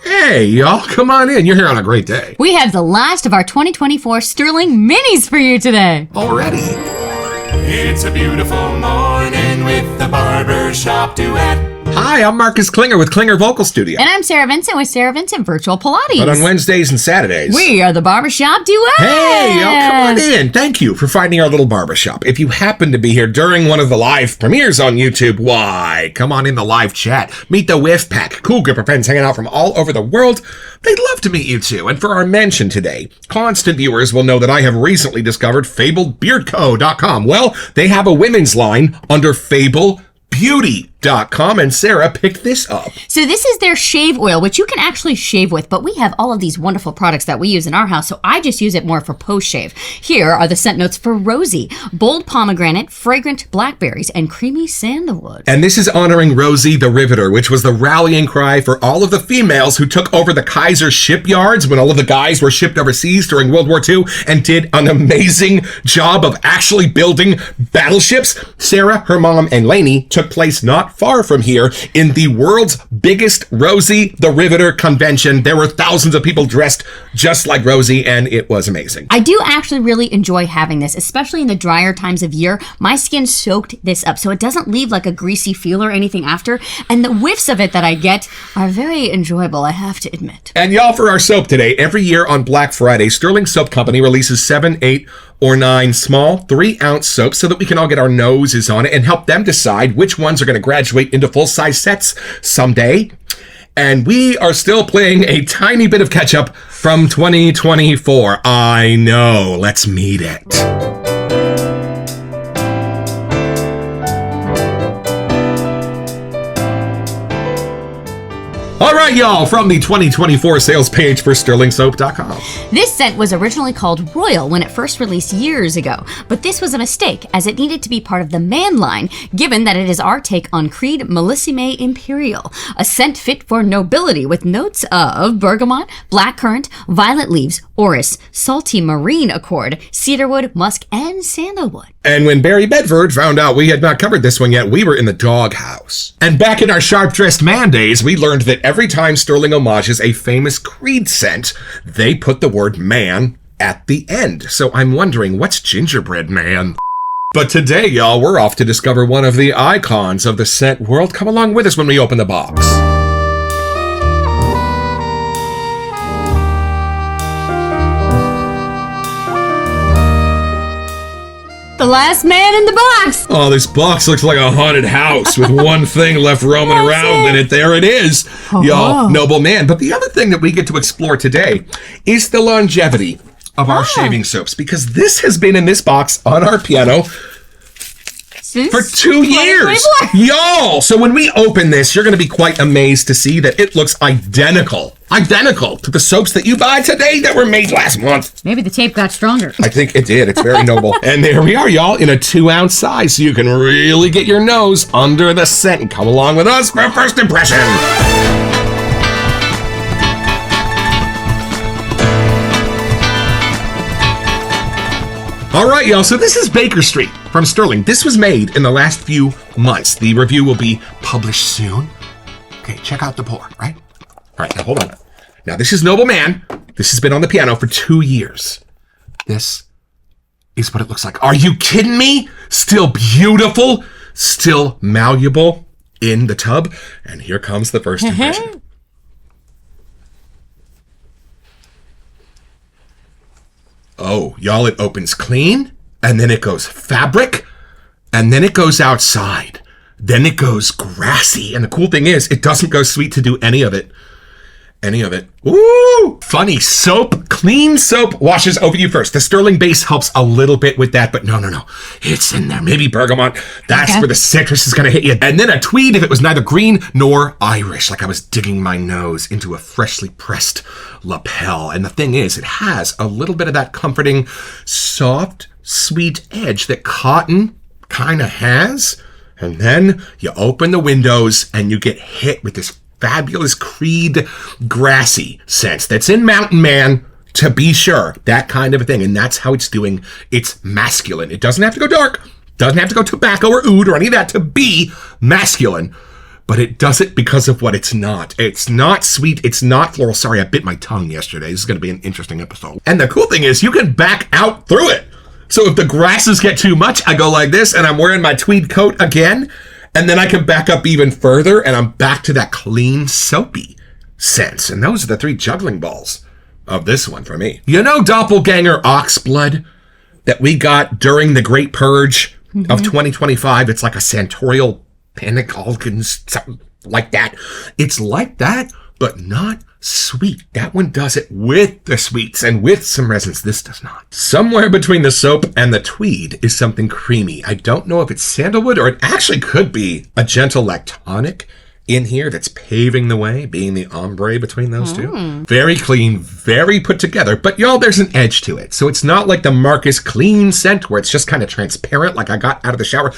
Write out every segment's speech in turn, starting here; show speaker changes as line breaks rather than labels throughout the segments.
Hey, y'all, come on in. You're here on a great day.
We have the last of our 2024 Stirling minis for you today.
Already.
It's a beautiful morning with the Barbershop Duet.
Hi, I'm Marcus Klinger with Klinger Vocal Studio.
And I'm Sarah Vincent with Sarah Vincent Virtual Pilates.
But on Wednesdays and Saturdays,
we are the Barbershop Duet.
Hey, y'all, come on in. Thank you for finding our little barbershop. If you happen to be here during one of the live premieres on YouTube, why, come on in the live chat. Meet the Whiff Pack, cool group of friends hanging out from all over the world. They'd love to meet you too. And for our mention today, constant viewers will know that I have recently discovered FabledBeardCo.com. Well, they have a women's line under FableBeauty.com, and Sarah picked this up.
So this is their shave oil, which you can actually shave with, but we have all of these wonderful products that we use in our house, so I just use it more for post-shave. Here are the scent notes for Rosie: bold pomegranate, fragrant blackberries, and creamy sandalwood.
And this is honoring Rosie the Riveter, which was the rallying cry for all of the females who took over the Kaiser shipyards when all of the guys were shipped overseas during World War II and did an amazing job of actually building battleships. Sarah, her mom, and Lainey took place not far from here in the world's biggest Rosie the Riveter convention. There were thousands of people dressed just like Rosie, and it was amazing.
I do actually really enjoy having this, especially in the drier times of year. My skin soaked this up, so it doesn't leave like a greasy feel or anything after, and the whiffs of it that I get are very enjoyable, I have to admit.
And y'all, for our soap today, every year on Black Friday, Stirling Soap Company releases 7, 8, or 9 small 3-ounce soaps so that we can all get our noses on it and help them decide which ones are going to graduate into full-size sets someday. And we are still playing a tiny bit of catch-up from 2024. I know. Let's meet it. All right, y'all, from the 2024 sales page for StirlingSoap.com.
This scent was originally called Royal when it first released years ago, but this was a mistake as it needed to be part of the Man line, given that it is our take on Creed Melissime Imperial, a scent fit for nobility with notes of bergamot, blackcurrant, violet leaves, orris, salty marine accord, cedarwood, musk, and sandalwood.
And when Barry Bedford found out we had not covered this one yet, we were in the doghouse. And back in our sharp-dressed man days, we learned that every time Stirling homages a famous Creed scent, they put the word man at the end. So I'm wondering, what's gingerbread man? But today, y'all, we're off to discover one of the icons of the scent world. Come along with us when we open the box.
The last man in the box!
Oh, this box looks like a haunted house with one thing left roaming around in it. There it is. Y'all, noble man. But the other thing that we get to explore today is the longevity of our shaving soaps, because this has been in this box on our piano for 2 years. Y'all, so when we open this, you're going to be quite amazed to see that it looks identical to the soaps that you buy today that were made last month.
Maybe the tape got stronger.
I think it did. It's very noble. And there we are, y'all, in a 2-ounce size, so you can really get your nose under the scent and come along with us for a first impression. All right, y'all, so this is Baker Street from Stirling. This was made in the last few months. The review will be published soon. Okay, check out the pour, right? All right, now hold on. Now, this is Noble Man. This has been on the piano for 2 years. This is what it looks like. Are you kidding me? Still beautiful, still malleable in the tub. And here comes the first impression. Oh, y'all, it opens clean, and then it goes fabric, and then it goes outside. Then it goes grassy. And the cool thing is, it doesn't go sweet to do any of it. Ooh! Funny soap, clean soap washes over you first. The Stirling base helps a little bit with that, but no. It's in there. Maybe bergamot. That's where the citrus is going to hit you. And then a tweed if it was neither green nor Irish, like I was digging my nose into a freshly pressed lapel. And the thing is, it has a little bit of that comforting, soft, sweet edge that cotton kind of has. And then you open the windows and you get hit with this fabulous Creed grassy scent that's in Mountain Man, to be sure. That kind of a thing. And that's how it's doing. It's masculine. It doesn't have to go dark, Doesn't have to go tobacco or oud or any of that to be masculine. But it does it because of what it's not. It's not sweet. It's not floral. Sorry, I bit my tongue yesterday. This is going to be an interesting episode. And the cool thing is you can back out through it. So if the grasses get too much, I go like this and I'm wearing my tweed coat again. And then I can back up even further and I'm back to that clean, soapy sense. And those are the 3 juggling balls of this one for me. You know doppelganger ox blood that we got during the Great Purge of 2025? It's like a Santorial Panagalkins, something like that. It's like that, but not sweet. That one does it with the sweets and with some resins. This does not. Somewhere between the soap and the tweed is something creamy. I don't know if it's sandalwood or it actually could be a gentle lactonic in here that's paving the way, being the ombre between those two. Very clean, very put together, but y'all, there's an edge to it. So it's not like the Marcus Clean scent where it's just kind of transparent like I got out of the shower.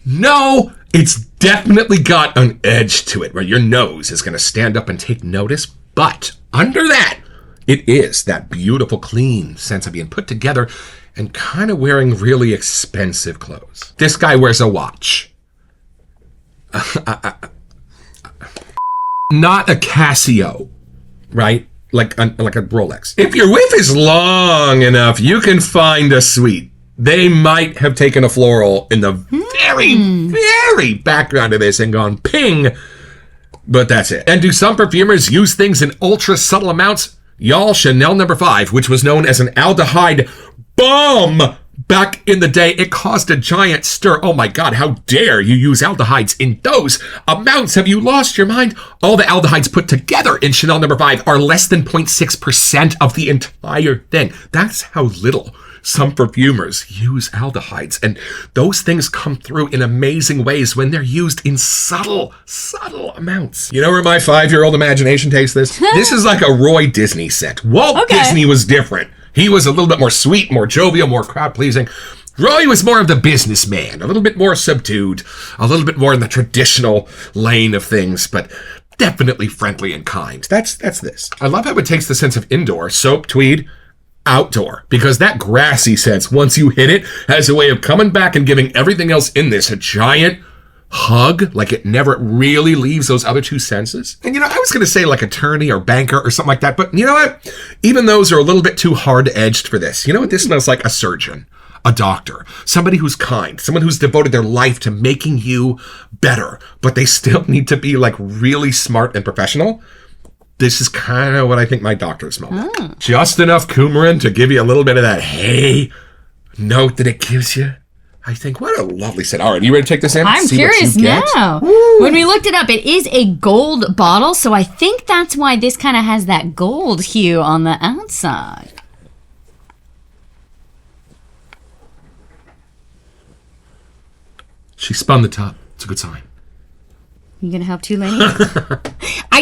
No, it's definitely got an edge to it where your nose is going to stand up and take notice. But under that, it is that beautiful, clean sense of being put together and kind of wearing really expensive clothes. This guy wears a watch. Not a Casio, right? Like a Rolex. If your whiff is long enough, you can find a sweet. They might have taken a floral in the very, very background of this and gone ping, but that's it. And do some perfumers use things in ultra subtle amounts? Y'all, Chanel No. 5, which was known as an aldehyde bomb back in the day, it caused a giant stir. Oh my God, how dare you use aldehydes in those amounts? Have you lost your mind? All the aldehydes put together in Chanel No. 5 are less than 0.6% of the entire thing. That's how little some perfumers use aldehydes, and those things come through in amazing ways when they're used in subtle amounts. You know where my 5-year-old imagination takes this? This is like a Roy Disney scent. Walt Disney was different. He was a little bit more sweet, more jovial, more crowd-pleasing. Roy was more of the businessman, a little bit more subdued, a little bit more in the traditional lane of things, but definitely friendly and kind. That's this. I love how it takes the sense of indoor, soap, tweed, outdoor, because that grassy sense, once you hit it, has a way of coming back and giving everything else in this a giant hug, like it never really leaves those other 2 senses. And I was going to say like attorney or banker or something like that, but you know what? Even those are a little bit too hard-edged for this. You know what? This smells like a surgeon, a doctor, somebody who's kind, someone who's devoted their life to making you better, but they still need to be like really smart and professional. This is kind of what I think my doctor smelled like. Just enough coumarin to give you a little bit of that hey note that it gives you. I think, what a lovely scent. All right, you ready to take this in?
I'm curious now. When we looked it up, it is a gold bottle, so I think that's why this kind of has that gold hue on the outside.
She spun the top. It's a good sign.
You gonna help too, lady?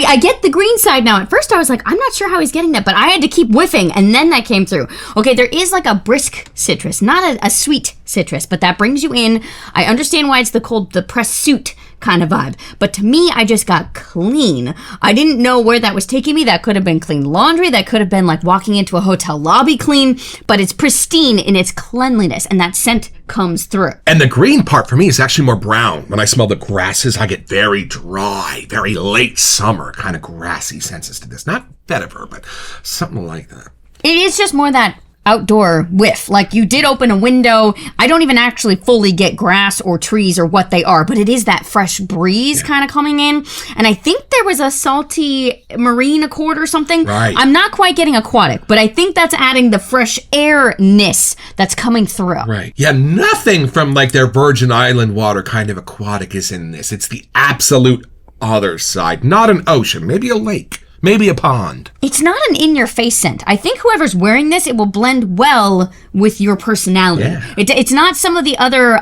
I get the green side now. At first I was like, I'm not sure how he's getting that, but I had to keep whiffing, and then that came through. Okay, there is like a brisk citrus, not a sweet citrus, but that brings you in. I understand why it's the pressed suit kind of vibe, but to me, I just got clean. I didn't know where that was taking me. That could have been clean laundry. That could have been like walking into a hotel lobby clean, but it's pristine in its cleanliness, and that scent comes through.
And the green part for me is actually more brown. When I smell the grasses, I get very dry, very late summer kind of grassy senses to this. Not vetiver, but something like that.
It is just more that outdoor whiff. Like you did open a window. I don't even actually fully get grass or trees or what they are, but it is that fresh breeze kind of coming in. And I think there was a salty marine accord or something.
Right.
I'm not quite getting aquatic, but I think that's adding the fresh airness that's coming through.
Right. Yeah, nothing from like their Virgin Island water kind of aquatic is in this. It's the absolute other side. Not an ocean, maybe a lake. Maybe a pond.
It's not an in-your-face scent. I think whoever's wearing this, it will blend well with your personality.
Yeah.
It's not some of the other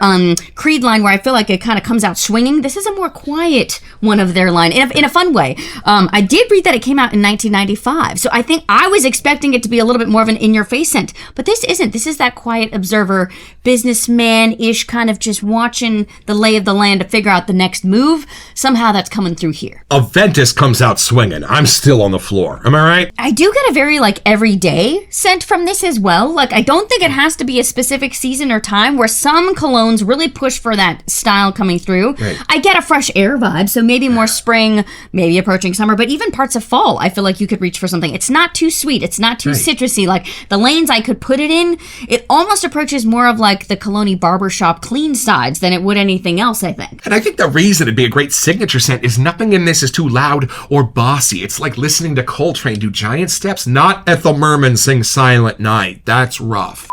Creed line where I feel like it kind of comes out swinging. This is a more quiet one of their line in a fun way. I did read that it came out in 1995, so I think I was expecting it to be a little bit more of an in-your-face scent, but this isn't. This is that quiet observer, businessman-ish kind of just watching the lay of the land to figure out the next move. Somehow that's coming through here.
Aventus comes out swinging. I'm still still on the floor. Am I right?
I do get a very, everyday scent from this as well. I don't think it has to be a specific season or time, where some colognes really push for that style coming through.
Right.
I get a fresh air vibe, so maybe more spring, maybe approaching summer, but even parts of fall, I feel like you could reach for something. It's not too sweet. It's not too citrusy. The lanes I could put it in, it almost approaches more of the Cologne Barbershop clean sides than it would anything else, I think.
And I think the reason it'd be a great signature scent is nothing in this is too loud or bossy. It's like listening to Coltrane do Giant Steps, not Ethel Merman sing Silent Night. That's rough.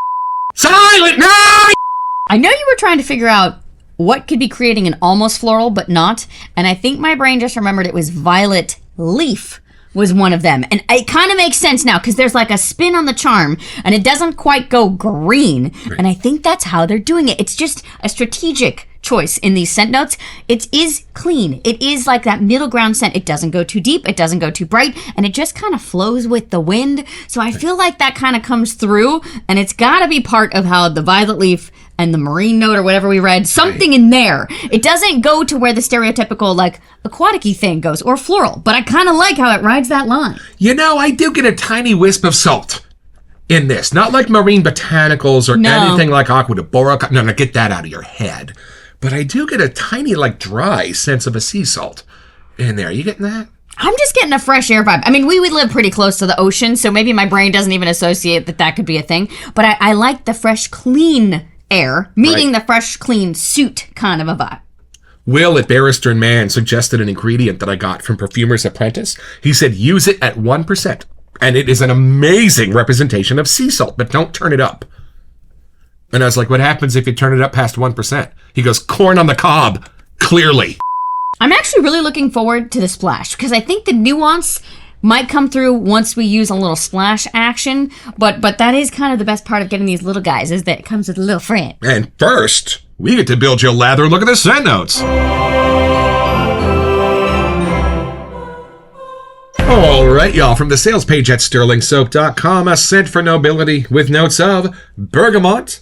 Silent Night!
I know you were trying to figure out what could be creating an almost floral, but not. And I think my brain just remembered it was Violet Leaf was one of them. And it kind of makes sense now, because there's a spin on the charm, and it doesn't quite go green. Right. And I think that's how they're doing it. It's just a strategic choice in these scent notes. It is clean. It is that middle ground scent. It doesn't go too deep. It doesn't go too bright. And it just kind of flows with the wind. So I feel like that kind of comes through, and it's got to be part of how the Violet Leaf and the marine note or whatever we read, something in there. It doesn't go to where the stereotypical aquatic-y thing goes, or floral, but I kind of like how it rides that line.
I do get a tiny wisp of salt in this. Not like marine botanicals or anything like Aqua de Bora. No, get that out of your head. But I do get a tiny, dry sense of a sea salt in there. You getting that?
I'm just getting a fresh air vibe. I mean, we would live pretty close to the ocean, so maybe my brain doesn't even associate that could be a thing. But I like the fresh, clean air, meeting the fresh, clean suit kind of a vibe.
Will at Barrister and Mann suggested an ingredient that I got from Perfumer's Apprentice. He said, use it at 1%. And it is an amazing representation of sea salt, but don't turn it up. And I was like, what happens if you turn it up past 1%? He goes, corn on the cob, clearly.
I'm actually really looking forward to the splash, because I think the nuance might come through once we use a little splash action, but that is kind of the best part of getting these little guys, is that it comes with a little friend.
And first, we get to build you a lather. Look at the scent notes. All right, y'all, from the sales page at stirlingsoap.com, a scent for nobility with notes of bergamot,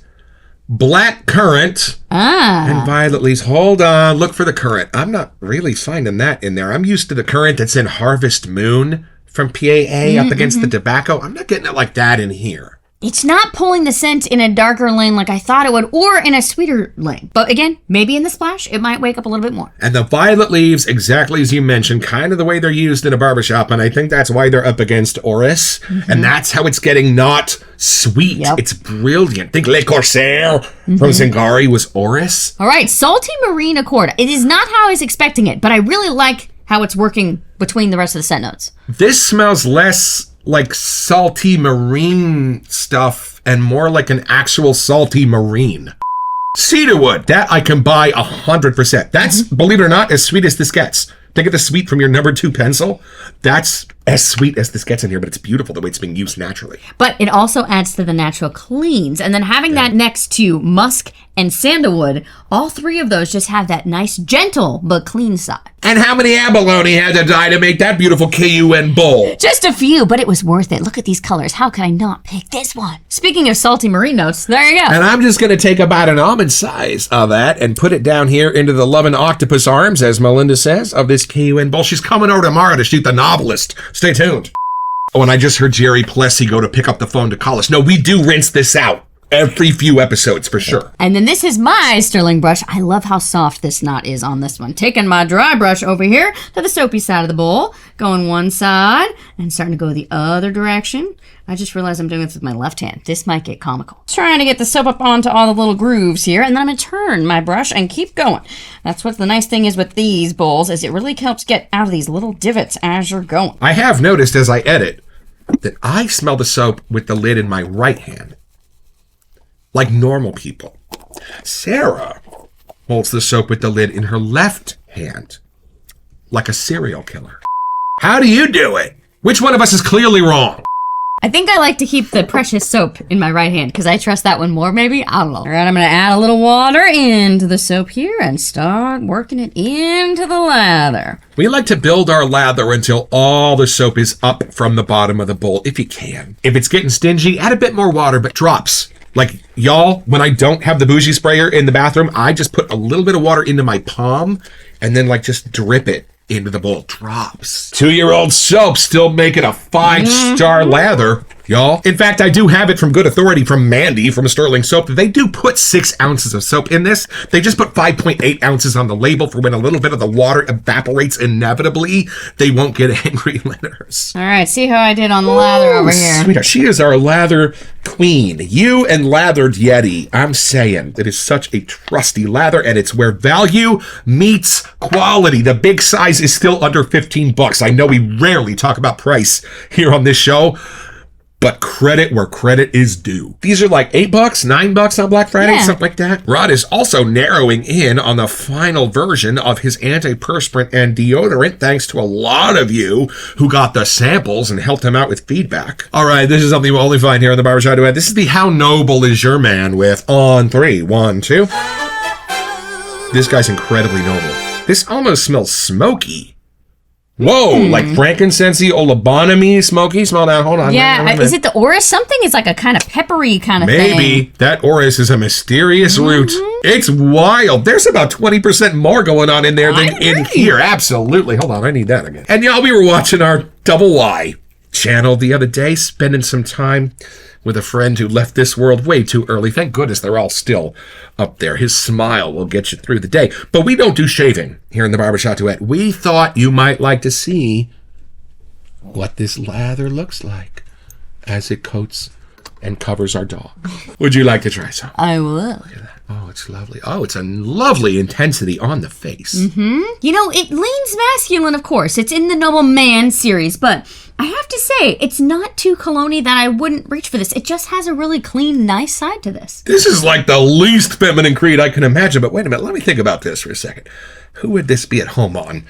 black currant, and violet leaves. Hold on, look for the currant. I'm not really finding that in there. I'm used to the currant that's in Harvest Moon from PAA up against the tobacco. I'm not getting it like that in here.
It's not pulling the scent in a darker lane like I thought it would, or in a sweeter lane. But again, maybe in the splash, it might wake up a little bit more.
And the violet leaves, exactly as you mentioned, kind of the way they're used in a barbershop, and I think that's why they're up against Oris, and that's how it's getting not sweet.
Yep.
It's brilliant. Think Le Corsair from Zingari was Oris.
All right, Salty Marine Accord. It is not how I was expecting it, but I really like how it's working between the rest of the scent notes.
This smells less like salty marine stuff and more like an actual salty marine. Cedarwood, that I can buy 100%. That's, believe it or not, as sweet as this gets. Think of the sweet from your number 2 pencil. That's as sweet as this gets in here, but it's beautiful the way it's being used naturally.
But it also adds to the natural cleans. And then having that next to musk and sandalwood, all three of those just have that nice, gentle, but clean side.
And how many abalone had to die to make that beautiful KUN bowl?
Just a few, but it was worth it. Look at these colors. How could I not pick this one? Speaking of salty marine notes, there you go.
And I'm just going to take about an almond size of that and put it down here into the loving octopus arms, as Melinda says, of this KUN bowl. She's coming over tomorrow to shoot The Novelist. Stay tuned. Oh, and I just heard Jerry Plessy go to pick up the phone to call us. No, we do rinse this out every few episodes for sure.
And then this is my Stirling brush. I love how soft this knot is on this one. Taking my dry brush over here to the soapy side of the bowl, going one side and starting to go the other direction. I just realized I'm doing this with my left hand. This might get comical. Trying to get the soap up onto all the little grooves here, and then I'm going to turn my brush and keep going. That's what the nice thing is with these bowls, is it really helps get out of these little divots as you're going.
I have noticed as I edit that I smell the soap with the lid in my right hand, like normal people. Sarah holds the soap with the lid in her left hand, like a serial killer. How do you do it? Which one of us is clearly wrong?
I think I like to keep the precious soap in my right hand because I trust that one more, maybe. I don't know. All right, I'm going to add a little water into the soap here and start working it into the lather.
We like to build our lather until all the soap is up from the bottom of the bowl, if you can. If it's getting stingy, add a bit more water, but drops. Like, y'all, when I don't have the bougie sprayer in the bathroom, I just put a little bit of water into my palm and then, like, just drip it into the bowl. Drops. 2-year-old soap still making a 5-star lather, y'all. In fact, I do have it from good authority from Mandy from Stirling Soap. They do put 6 ounces of soap in this. They just put 5.8 ounces on the label for when a little bit of the water evaporates inevitably. They won't get angry litters.
All right, see how I did on the lather over here.
Sweetheart, she is our lather queen. You and Lathered Yeti. I'm saying it is such a trusty lather, and it's where value meets quality. The big size is still under $15. I know we rarely talk about price here on this show, but credit where credit is due. These are like $8, $9 on Black Friday, something like that. Rod is also narrowing in on the final version of his antiperspirant and deodorant, thanks to a lot of you who got the samples and helped him out with feedback. All right, this is something we'll only find here on the Barbershop Duet. This is the How Noble Is Your Man with On 3. 1, 2. This guy's incredibly noble. This almost smells smoky. Whoa, like frankincense-y, olabanami, smoky. Smell that. Hold on.
Yeah, is it the orris? Something is like a kind of peppery kind of thing.
Maybe. That orris is a mysterious root. It's wild. There's about 20% more going on in there than in here. Absolutely. Hold on, I need that again. And y'all, we were watching our Double Y channel the other day, spending some time with a friend who left this world way too early. Thank goodness they're all still up there. His smile will get you through the day. But we don't do shaving here in the Barbershop Duet. We thought you might like to see what this lather looks like as it coats and covers our dog. Would you like to try some?
I will.
Look at that. Oh, it's lovely. Oh, it's a lovely intensity on the face.
You know, it leans masculine, of course. It's in the Noble Man series, but I have to say, it's not too cologne-y that I wouldn't reach for this. It just has a really clean, nice side to this.
This is like the least feminine creed I can imagine, but wait a minute, let me think about this for a second. Who would this be at home on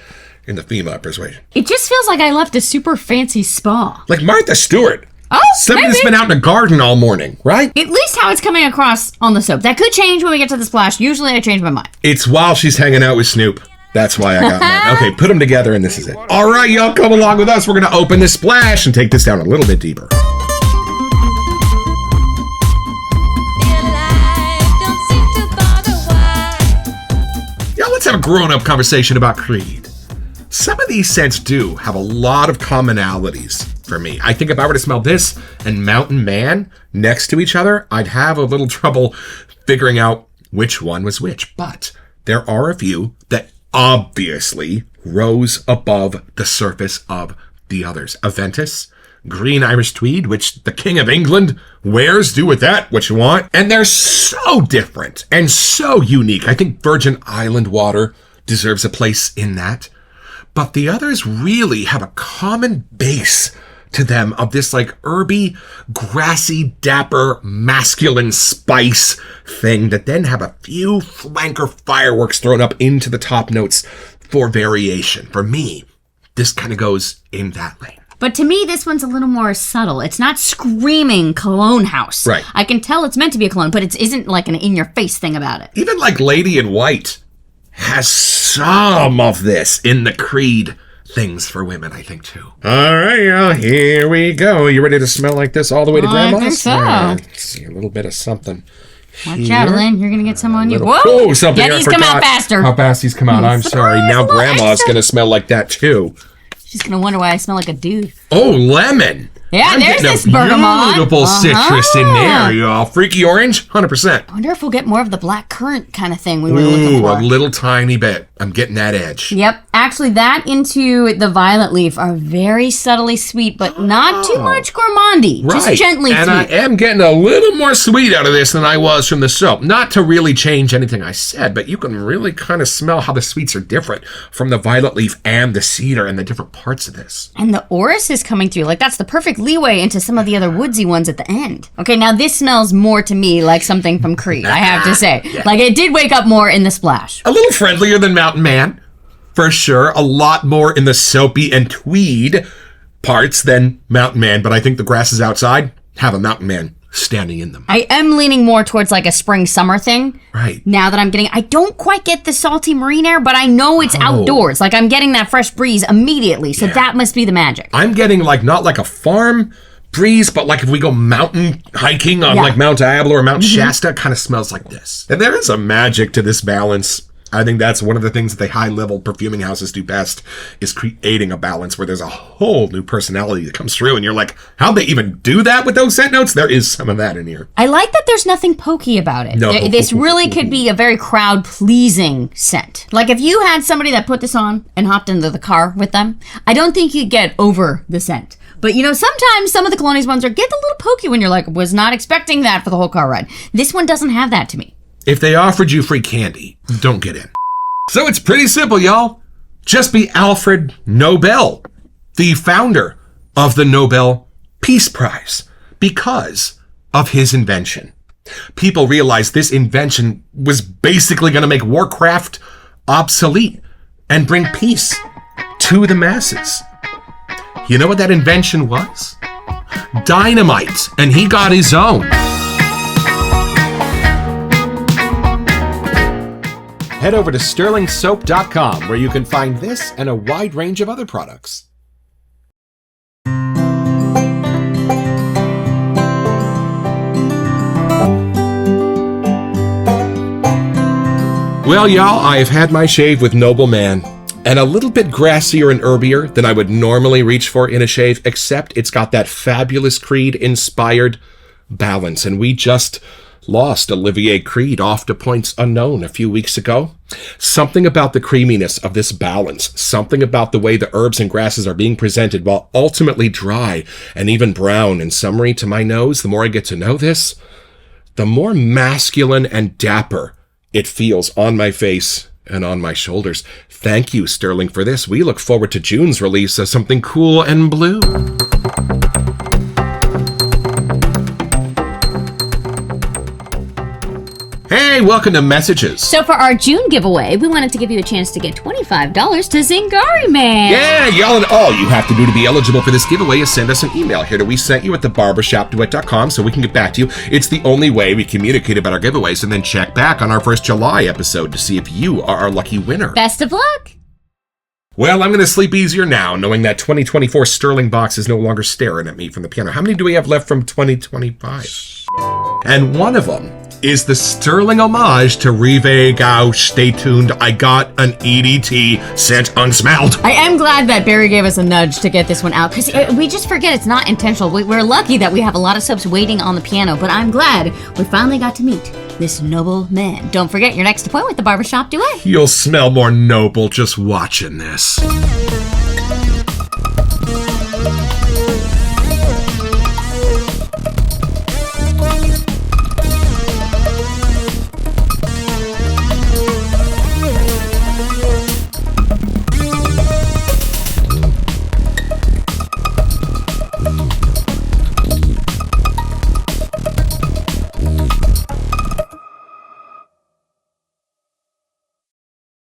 in the female persuasion?
It just feels like I left a super fancy spa.
Like Martha Stewart.
Oh,
Somebody
maybe.
that's been out in the garden all morning, right?
At least how it's coming across on the soap. That could change when we get to the splash. Usually I change my mind.
It's while she's hanging out with Snoop. That's why I got mine. Okay, put them together and this is it. All right, y'all, come along with us. We're going to open this splash and take this down a little bit deeper. Yeah, let's have a grown-up conversation about Creed. Some of these scents do have a lot of commonalities for me. I think if I were to smell this and Mountain Man next to each other, I'd have a little trouble figuring out which one was which. But there are a few that obviously rose above the surface of the others. Aventus, green Irish tweed, which the King of England wears. Do with that what you want. And they're so different and so unique. I think Virgin Island water deserves a place in that. But the others really have a common base to them of this like herby, grassy, dapper, masculine spice thing that then have a few flanker fireworks thrown up into the top notes for variation. For me, this kind of goes in that lane.
But to me, this one's a little more subtle. It's not screaming cologne house.
Right.
I can tell it's meant to be a cologne, but it isn't like an in-your-face thing about it.
Even like Lady in White has some of this in the Creed things for women, I think, too. All right, y'all, here we go. You ready to smell like this all the way to Grandma's?
I think so.
All right, let's see, a little bit of something.
Watch out, Lynn. You're going to get some on you. Whoa!
Oh, something I
Yetis come out
forgot.
faster.
How fast these come out. I'm sorry.
Surprise,
Now
a little
Grandma's
extra.
going to smell like that, too.
She's going to wonder why I smell like a dude.
Oh, lemon.
Yeah,
I'm
there's
getting
this
a
bergamot.
beautiful citrus in there, y'all. Freaky orange, 100%.
I wonder if we'll get more of the black currant kind of thing we were looking
Ooh,
for.
a little tiny bit. I'm getting that edge.
Yep. Actually, that into the violet leaf are very subtly sweet, but not too much gourmandy.
Right.
Just gently
and
sweet.
I am getting a little more sweet out of this than I was from the soap. Not to really change anything I said, but you can really kind of smell how the sweets are different from the violet leaf and the cedar and the different parts of this.
And the orris is coming through. Like, that's the perfect leeway into some of the other woodsy ones at the end. Okay, now this smells more to me like something from Creed, I have to say. Like, it did wake up more in the splash.
A little friendlier than Mountain Man, for sure. A lot more in the soapy and tweed parts than Mountain Man, but I think the grasses outside have a Mountain Man standing in them.
I am leaning more towards like a spring-summer thing.
Right.
Now that I'm getting, I don't quite get the salty marine air, but I know it's outdoors. Like, I'm getting that fresh breeze immediately, so that must be the magic.
I'm getting like, not like a farm breeze, but like if we go mountain hiking on like Mount Diablo or Mount Shasta, it kind of smells like this. And there is a magic to this balance I think that's one of the things that the high-level perfuming houses do best, is creating a balance where there's a whole new personality that comes through, and you're like, how'd they even do that with those scent notes? There is some of that in here.
I like that there's nothing pokey about it.
No.
This really could be a very crowd-pleasing scent. Like, if you had somebody that put this on and hopped into the car with them, I don't think you'd get over the scent. But, sometimes some of the Colognes ones get a little pokey when you're like, was not expecting that for the whole car ride. This one doesn't have that to me.
If they offered you free candy, don't get in. So it's pretty simple, y'all. Just be Alfred Nobel, the founder of the Nobel Peace Prize, because of his invention. People realized this invention was basically going to make Warcraft obsolete and bring peace to the masses. You know what that invention was? Dynamite, and he got his own. Head over to stirlingsoap.com where you can find this and a wide range of other products. Well, y'all, I have had my shave with Noble Man, and a little bit grassier and herbier than I would normally reach for in a shave, except it's got that fabulous Creed-inspired balance, and we just lost Olivier Creed off to points unknown a few weeks ago. Something about the creaminess of this balance, something about the way the herbs and grasses are being presented while ultimately dry and even brown and summery to my nose, the more I get to know this, the more masculine and dapper it feels on my face and on my shoulders. Thank you, Stirling, for this. We look forward to June's release of something cool and blue. Hey, welcome to Messages.
So for our June giveaway, we wanted to give you a chance to get $25 to Zingari Man.
Yeah, y'all, and all you have to do to be eligible for this giveaway is send us an email here to WeSentYou@theBarbershopDuet.com so we can get back to you. It's the only way we communicate about our giveaways, and then check back on our first July episode to see if you are our lucky winner.
Best of luck.
Well, I'm going to sleep easier now, knowing that 2024 Stirling box is no longer staring at me from the piano. How many do we have left from 2025? And one of them is the Stirling homage to Rive Gauche. Stay tuned. I got an EDT scent unsmelled.
I am glad that Barry gave us a nudge to get this one out, because we just forget it's not intentional. We're lucky that we have a lot of soaps waiting on the piano, but I'm glad we finally got to meet this noble man. Don't forget your next appointment with the Barbershop Duet.
You'll smell more noble just watching this.